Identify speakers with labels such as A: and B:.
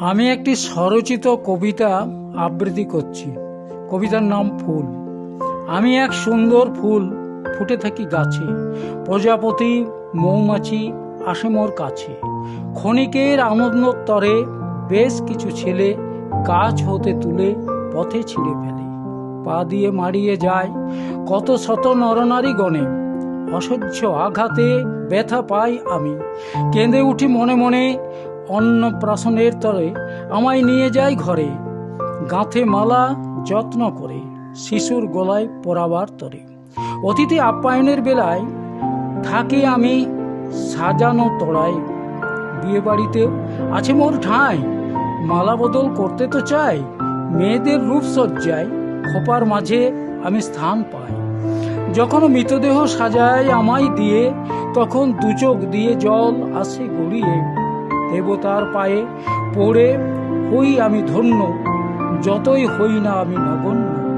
A: আমি একটি স্বরচিত কবিতা আবৃত্তি করছি। কবিতার নাম ফুল। আমি এক সুন্দর ফুল, ফুটে থাকি গাছে। প্রজাপতি মৌমাছি আসে মোর কাছে। ক্ষণিকের আনন্দ তরে বেশ কিছু ছেলে গাছ হতে তুলে পথে ছিঁড়ে ফেলে। পা দিয়ে মারিয়ে যায় কত শত নরনারী গণে। অসহ্য আঘাতে ব্যথা পাই আমি, কেঁদে উঠি মনে মনে। অন্নপ্রাশনের তরে আমায় নিয়ে যায় ঘরে, গাঁথে মালা যত্ন করে শিশুর গলায় পরাবার তরে। অতিথি আপ্যায়নের বেলায় থাকি আমি সাজানো তড়ায়। বিয়ে বাড়িতে আছে মোর ঠাঁই, মালা বদল করতে তো চাই। মেয়েদের রূপসজ্জায় খোপার মাঝে আমি স্থান পাই। যখন মৃতদেহ সাজায় আমায় দিয়ে, তখন দু চোখ দিয়ে জল আসে গড়িয়ে। দেবতার পায়ে পড়ে হই আমি ধন্য, যতই হই না আমি নগণ্য।